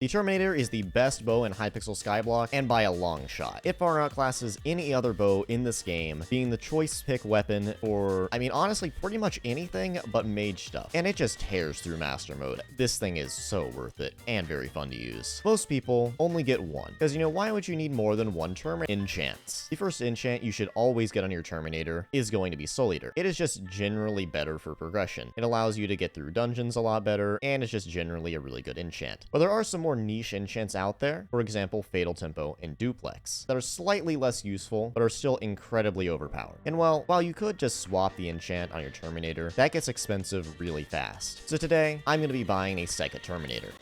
The Terminator is the best bow in Hypixel Skyblock, and by a long shot. It far outclasses any other bow in this game, being the choice pick weapon for, I mean, honestly, pretty much anything but mage stuff. And it just tears through Master Mode. This thing is so worth it, and very fun to use. Most people only get one, because you know, why would you need more than one Terminator? Enchants. The first enchant you should always get on your Terminator is going to be Soul Eater. It is just generally better for progression. It allows you to get through dungeons a lot better, and it's just generally a really good enchant. But there are some more niche enchants out there, for example, Fatal Tempo and Duplex, that are slightly less useful, but are still incredibly overpowered. And well, while you could just swap the enchant on your Terminator, that gets expensive really fast. So today, I'm going to be buying a second Terminator.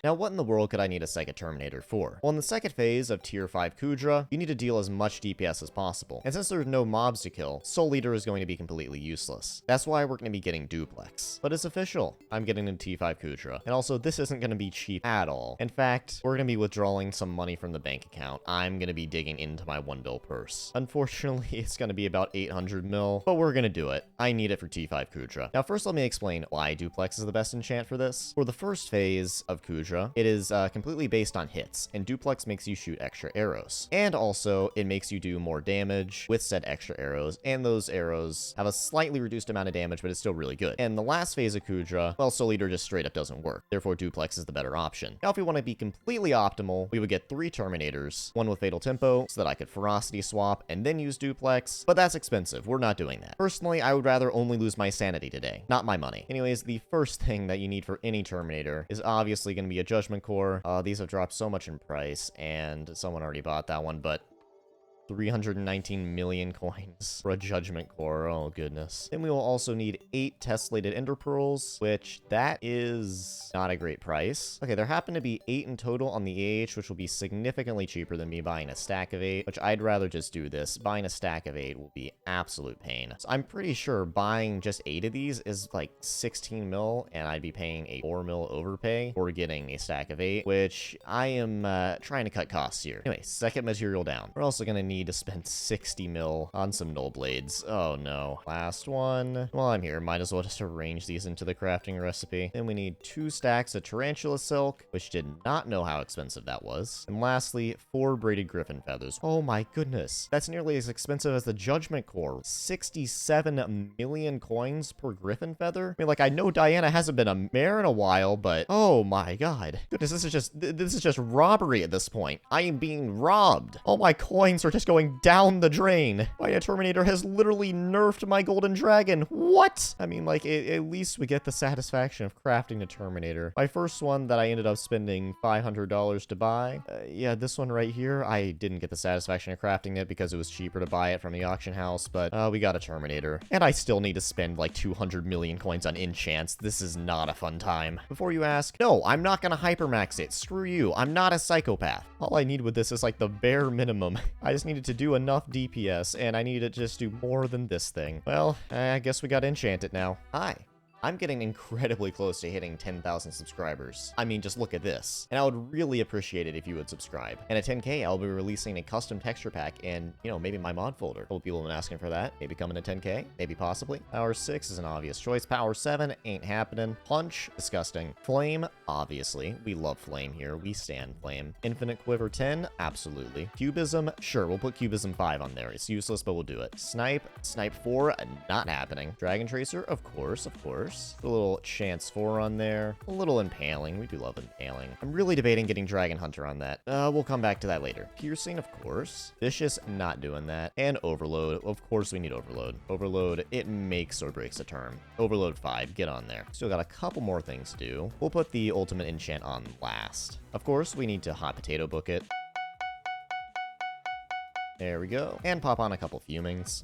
Now, what in the world could I need a second Terminator for? Well, in the second phase of Tier 5 Kuudra, you need to deal as much DPS as possible. And since there's no mobs to kill, Soul Eater is going to be completely useless. That's why we're going to be getting Duplex. But it's official. I'm getting a T5 Kuudra. And also, this isn't going to be cheap at all. In fact, we're going to be withdrawing some money from the bank account. I'm going to be digging into my 1 bill purse. Unfortunately, it's going to be about 800 mil, but we're going to do it. I need it for T5 Kuudra. Now, first let me explain why Duplex is the best enchant for this. For the first phase of Kuudra, it is completely based on hits, and Duplex makes you shoot extra arrows. And also, it makes you do more damage with said extra arrows, and those arrows have a slightly reduced amount of damage, but it's still really good. And the last phase of Kuudra, well, Soul Eater just straight up doesn't work. Therefore, Duplex is the better option. Now, if we want to be completely optimal, we would get 3 Terminators, one with Fatal Tempo, so that I could Ferocity swap and then use Duplex, but that's expensive. We're not doing that. Personally, I would rather only lose my sanity today, not my money. Anyways, the first thing that you need for any Terminator is obviously going to be a Judgment Core. These have dropped so much in price, and someone already bought that one, but 319 million coins for a Judgment Core. Oh, goodness. Then we will also need 8 tessellated Ender Pearls, which that is not a great price. Okay, there happen to be 8 in total on the AH, which will be significantly cheaper than me buying a stack of 8, which I'd rather just do this. Buying a stack of 8 will be absolute pain. So I'm pretty sure buying just 8 of these is like 16 mil, and I'd be paying a 4 mil overpay for getting a stack of 8, which I am trying to cut costs here. Anyway, second material down. We're also going to need to spend 60 mil on some null blades. Oh no. Last one. While I'm here, might as well just arrange these into the crafting recipe. Then we need 2 stacks of tarantula silk, which did not know how expensive that was. And lastly, 4 braided griffin feathers. Oh my goodness. That's nearly as expensive as the Judgment Core. 67 million coins per griffin feather? I mean, like, I know Diana hasn't been a mare in a while, but oh my god. Goodness, this is just robbery at this point. I am being robbed. All my coins are just going down the drain. My Terminator has literally nerfed my golden dragon. What? I mean, like, at least we get the satisfaction of crafting the Terminator. My first one that I ended up spending $500 to buy. Yeah, this one right here, I didn't get the satisfaction of crafting it because it was cheaper to buy it from the auction house, but we got a Terminator. And I still need to spend like 200 million coins on enchants. This is not a fun time. Before you ask, no, I'm not gonna hypermax it. Screw you. I'm not a psychopath. All I need with this is like the bare minimum. I just needed to do enough DPS, and I need to just do more than this thing. Well, I guess we gotta enchant it now. Hi. I'm getting incredibly close to hitting 10,000 subscribers. I mean, just look at this. And I would really appreciate it if you would subscribe. And at 10K, I'll be releasing a custom texture pack and, you know, maybe my mod folder. A couple people have been asking for that. Maybe coming to 10K, maybe possibly. Power 6 is an obvious choice. Power 7 ain't happening. Punch, disgusting. Flame, obviously. We love Flame here. We stand Flame. Infinite Quiver 10, absolutely. Cubism, sure, we'll put Cubism 5 on there. It's useless, but we'll do it. Snipe 4, not happening. Dragon Tracer, of course. A little Chance 4 on there. A little Impaling. We do love Impaling. I'm really debating getting Dragon Hunter on that. We'll come back to that later. Piercing, of course. Vicious, not doing that. And Overload. Of course we need Overload. Overload, it makes or breaks a turn. Overload 5, get on there. Still got a couple more things to do. We'll put the ultimate enchant on last. Of course, we need to Hot Potato Book it. There we go. And pop on a couple Fumings.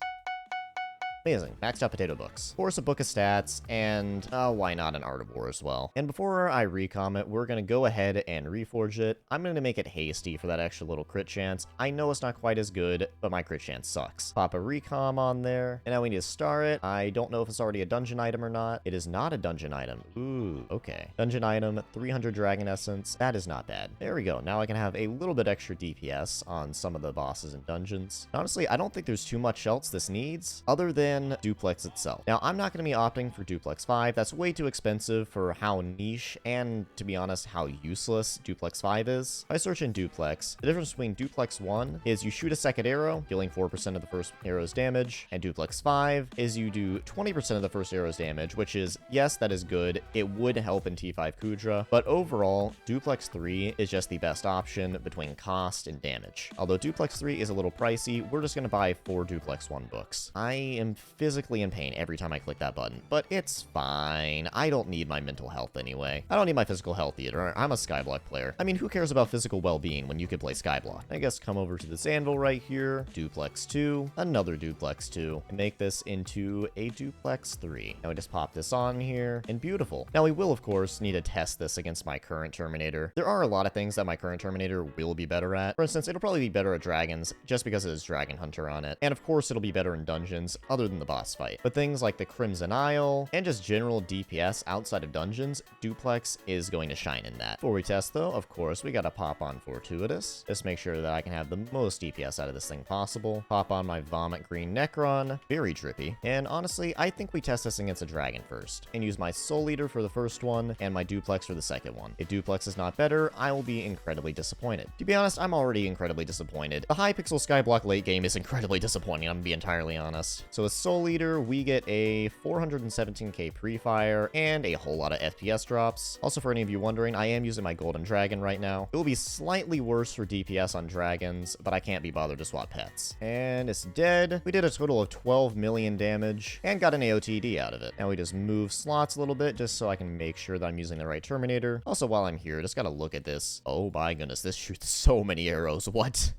Amazing. Maxed out potato books. Of course, a book of stats, and why not an Art of War as well? And before I recom it, we're going to go ahead and reforge it. I'm going to make it hasty for that extra little crit chance. I know it's not quite as good, but my crit chance sucks. Pop a recom on there, and now we need to star it. I don't know if it's already a dungeon item or not. It is not a dungeon item. Ooh, okay. Dungeon item, 300 Dragon Essence. That is not bad. There we go. Now I can have a little bit extra DPS on some of the bosses and dungeons. Honestly, I don't think there's too much else this needs, other than and duplex itself. Now, I'm not going to be opting for duplex 5. That's way too expensive for how niche and, to be honest, how useless duplex 5 is. If I search in duplex, the difference between duplex 1 is you shoot a second arrow, dealing 4% of the first arrow's damage, and duplex 5 is you do 20% of the first arrow's damage, which is, yes, that is good. It would help in T5 kuudra, but overall, duplex 3 is just the best option between cost and damage. Although duplex 3 is a little pricey, we're just going to buy 4 duplex 1 books. I am physically in pain every time I click that button, but it's fine. I don't need my mental health anyway. I don't need my physical health either. I'm a Skyblock player. I mean, who cares about physical well-being when you could play Skyblock? I guess come over to this anvil right here, duplex 2, another duplex 2, and make this into a duplex 3. Now we just pop this on here, and beautiful. Now we will, of course, need to test this against my current Terminator. There are a lot of things that my current Terminator will be better at. For instance, it'll probably be better at dragons, just because it has Dragon Hunter on it. And of course, it'll be better in dungeons, other than the boss fight. But things like the Crimson Isle, and just general DPS outside of dungeons, duplex is going to shine in that. Before we test though, of course, we gotta pop on Fortuitous. Just make sure that I can have the most DPS out of this thing possible. Pop on my Vomit Green Necron, very drippy. And honestly, I think we test this against a dragon first, and use my Soul Eater for the first one, and my duplex for the second one. If duplex is not better, I will be incredibly disappointed. To be honest, I'm already incredibly disappointed. The Hypixel Skyblock late game is incredibly disappointing, I'm gonna be entirely honest. So with Soul Eater, we get a 417k pre-fire, and a whole lot of FPS drops. Also, for any of you wondering, I am using my Golden Dragon right now. It will be slightly worse for DPS on dragons, but I can't be bothered to swap pets. And it's dead. We did a total of 12 million damage, and got an AOTD out of it. Now we just move slots a little bit, just so I can make sure that I'm using the right Terminator. Also, while I'm here, just gotta look at this. Oh my goodness, this shoots so many arrows. What?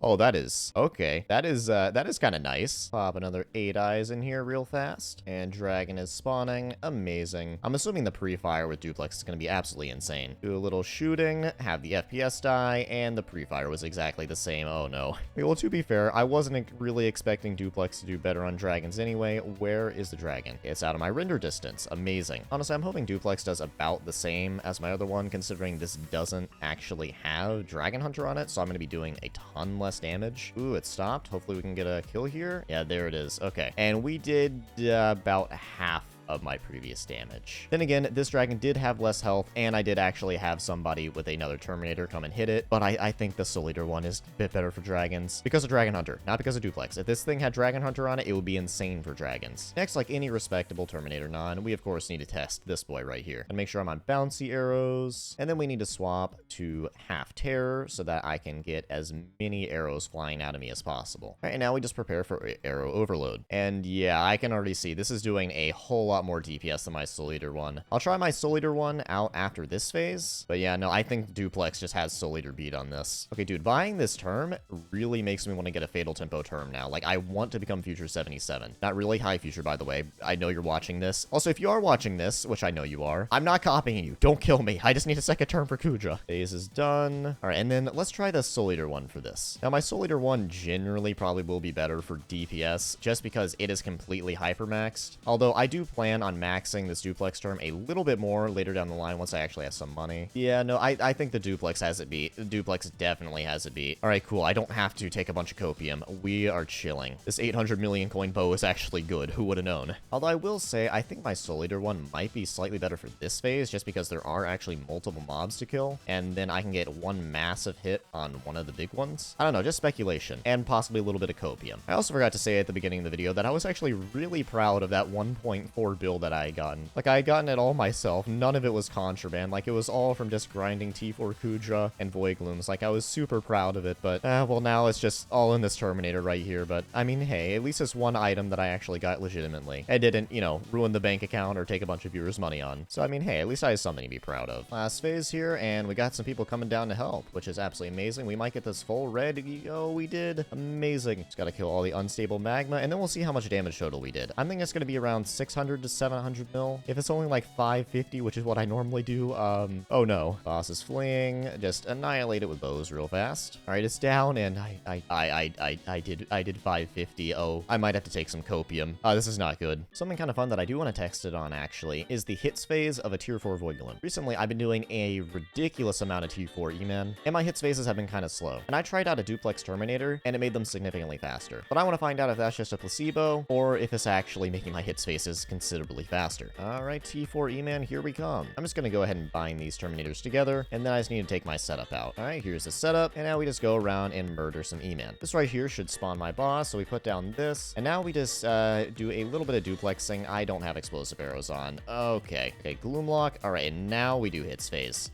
Oh, that is... okay. That is kind of nice. Pop another 8 eyes in here real fast. And dragon is spawning. Amazing. I'm assuming the pre-fire with duplex is going to be absolutely insane. Do a little shooting, have the FPS die, and the pre-fire was exactly the same. Oh no. Well, to be fair, I wasn't really expecting duplex to do better on dragons anyway. Where is the dragon? It's out of my render distance. Amazing. Honestly, I'm hoping duplex does about the same as my other one, considering this doesn't actually have Dragon Hunter on it, so I'm going to be doing a ton less damage. Ooh, it stopped. Hopefully we can get a kill here. Yeah, there it is. Okay. And we did about half of my previous damage. Then again, this dragon did have less health, and I did actually have somebody with another Terminator come and hit it, but I think the Soul Eater one is a bit better for dragons because of Dragon Hunter, not because of duplex. If this thing had Dragon Hunter on it, it would be insane for dragons. Next, like any respectable Terminator non, we of course need to test this boy right here and make sure I'm on bouncy arrows, and then we need to swap to half terror so that I can get as many arrows flying out of me as possible. All right, and now we just prepare for arrow overload, and yeah, I can already see this is doing a whole lot more DPS than my Soul Eater one. I'll try my Soul Eater one out after this phase, but yeah, no, I think duplex just has Soul Eater beat on this. Okay, dude, buying this term really makes me want to get a Fatal Tempo term now. Like, I want to become Future 77. Not really High Future, by the way. I know you're watching this. Also, if you are watching this, which I know you are, I'm not copying you. Don't kill me. I just need a second term for kuudra. Phase is done. All right, and then let's try the Soul Eater one for this. Now, my Soul Eater one generally probably will be better for DPS, just because it is completely hypermaxed. Although I do plan on maxing this duplex term a little bit more later down the line once I actually have some money. Yeah, no, I think the duplex has it beat. The duplex definitely has it beat. All right, cool. I don't have to take a bunch of copium. We are chilling. This 800 million coin bow is actually good. Who would have known? Although I will say, I think my Soul Eater one might be slightly better for this phase, just because there are actually multiple mobs to kill, and then I can get one massive hit on one of the big ones. I don't know, just speculation, and possibly a little bit of copium. I also forgot to say at the beginning of the video that I was actually really proud of that 1.4 build that I had gotten. Like, I had gotten it all myself. None of it was contraband. Like, it was all from just grinding T4 kuudra and Void Glooms. Like, I was super proud of it, but, well, now it's just all in this Terminator right here. But, I mean, hey, at least it's one item that I actually got legitimately. I didn't, you know, ruin the bank account or take a bunch of viewers' money on. So, I mean, hey, at least I have something to be proud of. Last phase here, and we got some people coming down to help, which is absolutely amazing. We might get this full red. Oh, we did. Amazing. Just gotta kill all the unstable magma, and then we'll see how much damage total we did. I'm thinking it's gonna be around 600 600 to 700 mil. If it's only like 550, which is what I normally do, oh no. Boss is fleeing. Just annihilate it with bows real fast. All right, it's down, and I did 550. Oh, I might have to take some copium. This is not good. Something kind of fun that I do want to test it on, actually, is the hits phase of a tier 4 Void Golem. Recently, I've been doing a ridiculous amount of tier 4 E-Man, and my hits phases have been kind of slow. And I tried out a duplex Terminator, and it made them significantly faster. But I want to find out if that's just a placebo, or if it's actually making my hits phases considerably faster. All right, T4 E-Man, here we come. I'm just going to go ahead and bind these Terminators together, and then I just need to take my setup out. All right, here's the setup, and now we just go around and murder some E-Man. This right here should spawn my boss, so we put down this, and now we just do a little bit of duplexing. I don't have explosive arrows on. Okay, Gloomlock. All right, and now we do hits phase.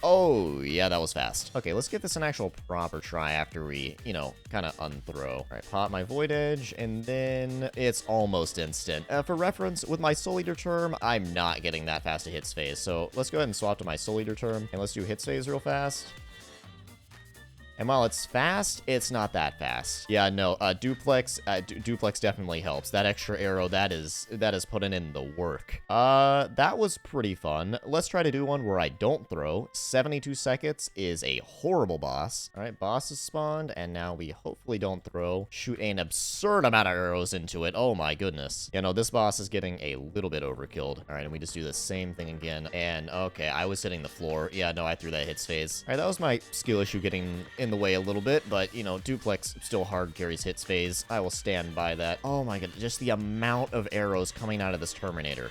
Oh, yeah, that was fast. Okay, let's give this an actual proper try after we, you know, kind of unthrow. All right, pop my Void Edge, and then it's almost instant. For reference, with my Soul Eater term, I'm not getting that fast a hits phase. So let's go ahead and swap to my Soul Eater term, and let's do hits phase real fast. And while it's fast, it's not that fast. Yeah, no, duplex definitely helps. That extra arrow, that is putting in the work. That was pretty fun. Let's try to do one where I don't throw. 72 seconds is a horrible boss. All right, boss is spawned, and now we hopefully don't throw. Shoot an absurd amount of arrows into it. Oh my goodness. You know, this boss is getting a little bit overkilled. All right, and we just do the same thing again. And okay, I was hitting the floor. Yeah, no, I threw that hits phase. All right, that was my skill issue getting in the way a little bit, but you know, duplex still hard carries hits phase. I will stand by that. Oh my god, just the amount of arrows coming out of this Terminator.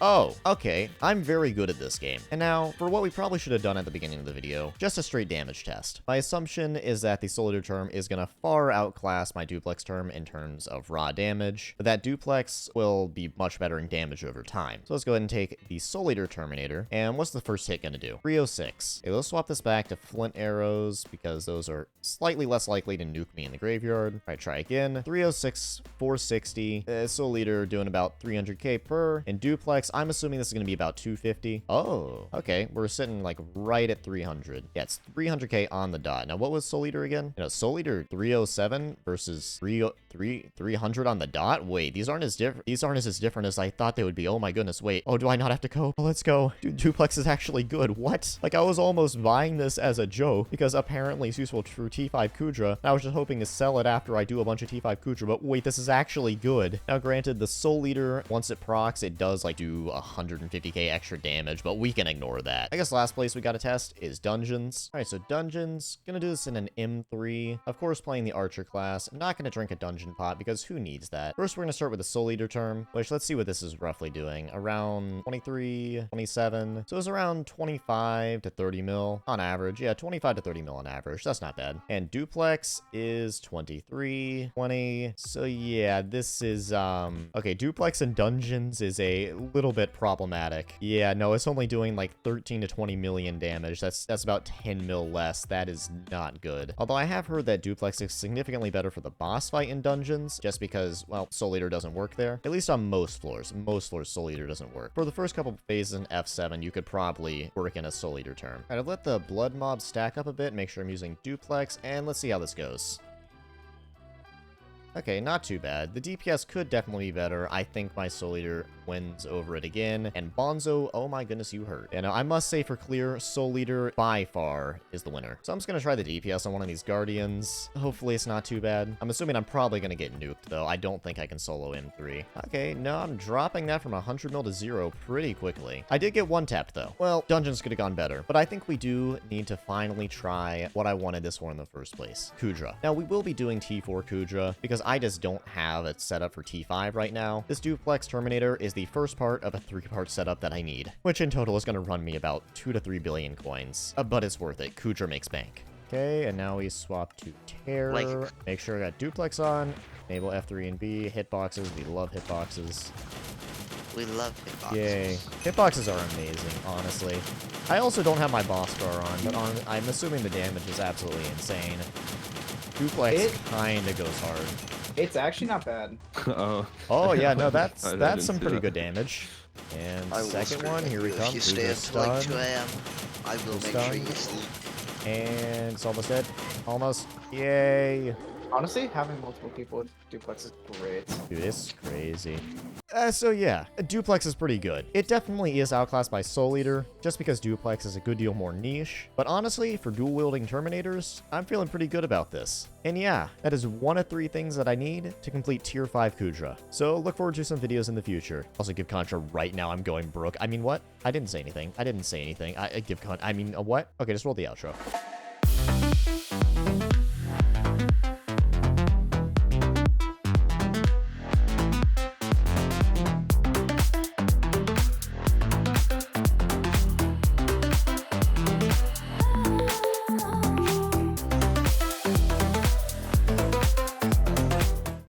Oh, okay. I'm very good at this game. And now, for what we probably should have done at the beginning of the video, just a straight damage test. My assumption is that the Soul Eater term is going to far outclass my duplex term in terms of raw damage, but that duplex will be much better in damage over time. So let's go ahead and take the Soul Eater Terminator, and what's the first hit going to do? 306. Okay, let's swap this back to flint arrows, because those are slightly less likely to nuke me in the graveyard. All right, try again. 306, 460. Soul Eater doing about 300k per, and duplex, I'm assuming this is going to be about 250. Oh, okay. We're sitting like right at 300. Yeah, it's 300k on the dot. Now, what was Soul Eater again? You know, Soul Eater 307 versus 300 on the dot. Wait, these aren't as different as I thought they would be. Oh my goodness. Wait. Oh, do I not have to cope? Oh, let's go. Dude, duplex is actually good. What? Like, I was almost buying this as a joke because apparently it's useful for T5 kuudra. I was just hoping to sell it after I do a bunch of T5 kuudra, but wait, this is actually good. Now, granted, the Soul Eater, once it procs, it does like do 150k extra damage, but we can ignore that. I guess last place we got to test is dungeons. All right, so dungeons, gonna do this in an M3. Of course, playing the archer class. I'm not gonna drink a dungeon pot because who needs that? First, we're gonna start with the Soul Eater term, which let's see what this is roughly doing. Around 23, 27. So it's around 25 to 30 mil on average. Yeah, 25 to 30 mil on average. That's not bad. And duplex is 23, 20. So yeah, this is, okay, duplex in dungeons is a little bit problematic. Yeah, no, it's only doing like 13 to 20 million damage. That's about 10 mil less. That is not good. Although I have heard that duplex is significantly better for the boss fight in dungeons, just because, well, Soul Eater doesn't work there. At least on most floors. Most floors, Soul Eater doesn't work. For the first couple phases in F7, you could probably work in a Soul Eater term. All right, I've let the blood mob stack up a bit, make sure I'm using duplex, and let's see how this goes. Okay, not too bad. The DPS could definitely be better. I think my Soul Eater wins over it again. And Bonzo, oh my goodness, you hurt. And I must say for clear, Soul Eater by far is the winner. So I'm just going to try the DPS on one of these Guardians. Hopefully it's not too bad. I'm assuming I'm probably going to get nuked, though. I don't think I can solo M3. Okay, no, I'm dropping that from 100 mil to 0 pretty quickly. I did get one tapped, though. Well, dungeons could have gone better. But I think we do need to finally try what I wanted this for in the first place. Kuudra. Now, we will be doing T4 kuudra because I just don't have it set up for T5 right now. This duplex Terminator is the first part of a 3-part setup that I need, which in total is going to run me about 2 to 3 billion coins. But it's worth it. Kuudra makes bank. Okay, and now we swap to Terror. Make sure I got duplex on. Enable F3 and B. Hitboxes. We love hitboxes. We love hitboxes. Yay. Hitboxes are amazing, honestly. I also don't have my boss bar on, but I'm assuming the damage is absolutely insane. Duplex kinda goes hard. It's actually not bad. Oh yeah, no, that's some pretty good damage. And second one, here we come. If you stay until like 2 AM, I will make sure you sleep. And it's almost dead. Almost. Yay. Honestly, having multiple people with duplex is great. Dude, this is crazy. So yeah, Duplex is pretty good. It definitely is outclassed by Soul Eater, just because Duplex is a good deal more niche. But honestly, for dual-wielding Terminators, I'm feeling pretty good about this. And yeah, that is one of 3 things that I need to complete Tier 5 kuudra. So look forward to some videos in the future. Also, give Contra right now. I'm going broke. I mean, what? I didn't say anything. I didn't say anything. I give Contra. I mean, what? Okay, just roll the outro.